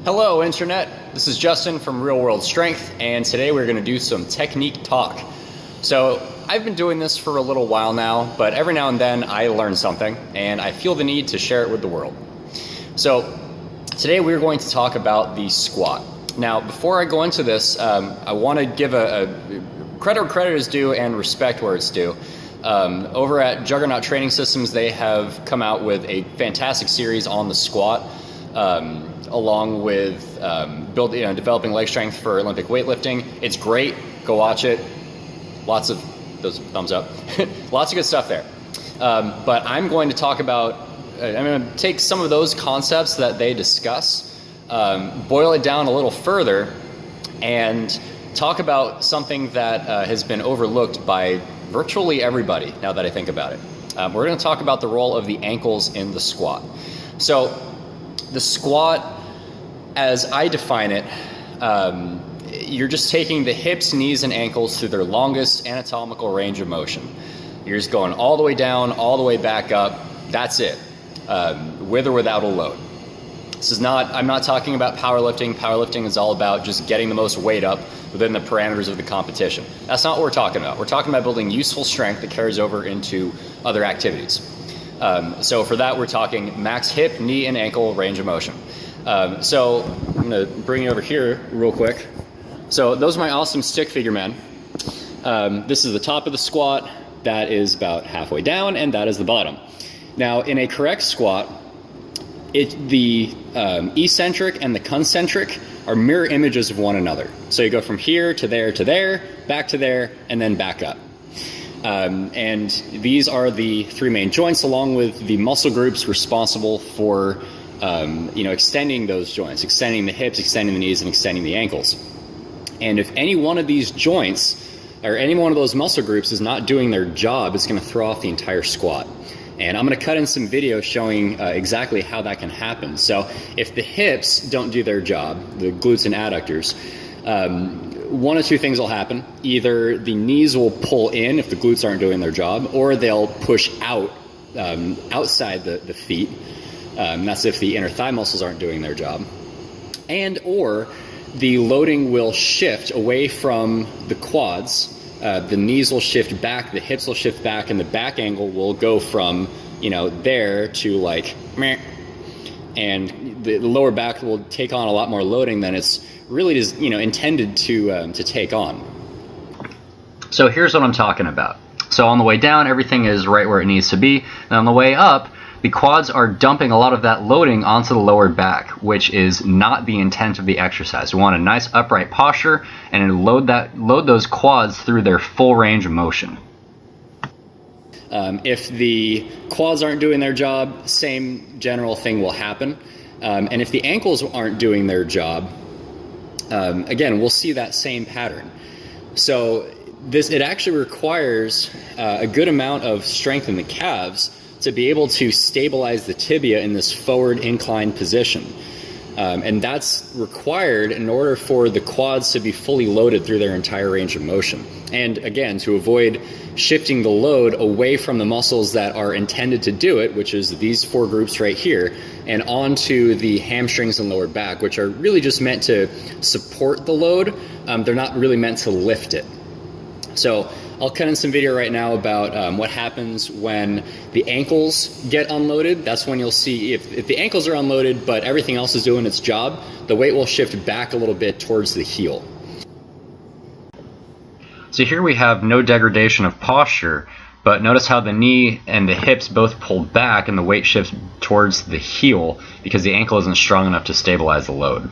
Hello Internet, this is Justin from Real World Strength, and today we're going to do some technique talk. So I've been doing this for a little while now, but every now and then I learn something and I feel the need to share it with the world. So today we're going to talk about the squat. Now before I go into this, I want to give a credit where credit is due and respect where it's due. Over at Juggernaut Training Systems, they have come out with a fantastic series on the squat. Along with developing leg strength for Olympic weightlifting. It's great. Go watch it. Lots of those thumbs up. Lots of good stuff there. But I'm going to talk about, I'm going to take some of those concepts that they discuss, boil it down a little further, and talk about something that has been overlooked by virtually everybody now that I think about it. We're going to talk about the role of the ankles in the squat. So the squat, as I define it, you're just taking the hips, knees, and ankles through their longest anatomical range of motion. You're just going all the way down, all the way back up. That's it, with or without a load. I'm not talking about powerlifting. Powerlifting is all about just getting the most weight up within the parameters of the competition. That's not what we're talking about. We're talking about building useful strength that carries over into other activities. So for that, we're talking max hip, knee, and ankle range of motion. So I'm going to bring you over here real quick. So those are my awesome stick figure men. This is the top of the squat. That is about halfway down, and that is the bottom. Now, in a correct squat, the eccentric and the concentric are mirror images of one another. So you go from here to there, back to there, and then back up. And these are the three main joints, along with the muscle groups responsible for extending those joints, extending the hips, extending the knees, and extending the ankles. And if any one of these joints or any one of those muscle groups is not doing their job, it's going to throw off the entire squat. And I'm going to cut in some video showing exactly how that can happen. So if the hips don't do their job, the glutes and adductors, one of two things will happen. Either the knees will pull in if the glutes aren't doing their job, or they'll push out outside the feet. That's if the inner thigh muscles aren't doing their job. And or the loading will shift away from the quads. The knees will shift back, the hips will shift back, and the back angle will go from, there to like meh. And the lower back will take on a lot more loading than it's really is, intended to take on. So here's what I'm talking about. So on the way down, everything is right where it needs to be. And on the way up, the quads are dumping a lot of that loading onto the lower back, which is not the intent of the exercise. We want a nice upright posture and load those quads through their full range of motion. If the quads aren't doing their job, same general thing will happen. And if the ankles aren't doing their job, again, we'll see that same pattern. So it actually requires a good amount of strength in the calves to be able to stabilize the tibia in this forward inclined position. And that's required in order for the quads to be fully loaded through their entire range of motion. And again, to avoid shifting the load away from the muscles that are intended to do it, which is these four groups right here, and onto the hamstrings and lower back, which are really just meant to support the load. They're not really meant to lift it. So I'll cut in some video right now about what happens when the ankles get unloaded. That's when you'll see if the ankles are unloaded but everything else is doing its job, the weight will shift back a little bit towards the heel. So here we have no degradation of posture, but notice how the knee and the hips both pull back and the weight shifts towards the heel because the ankle isn't strong enough to stabilize the load.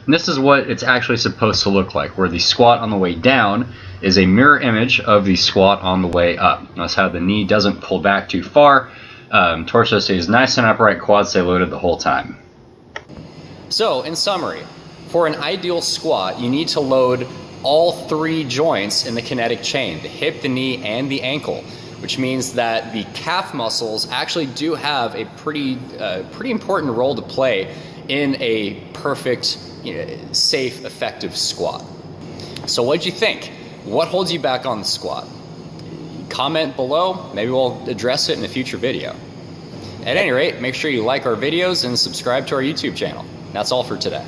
And this is what it's actually supposed to look like, where the squat on the way down is a mirror image of the squat on the way up. Notice how the knee doesn't pull back too far, torso stays nice and upright, quads stay loaded the whole time. So, in summary, for an ideal squat, you need to load all three joints in the kinetic chain, the hip, the knee, and the ankle, which means that the calf muscles actually do have a pretty important role to play in a perfect, safe, effective squat. So what'd you think? What holds you back on the squat? Comment below, maybe we'll address it in a future video. At any rate, make sure you like our videos and subscribe to our YouTube channel. That's all for today.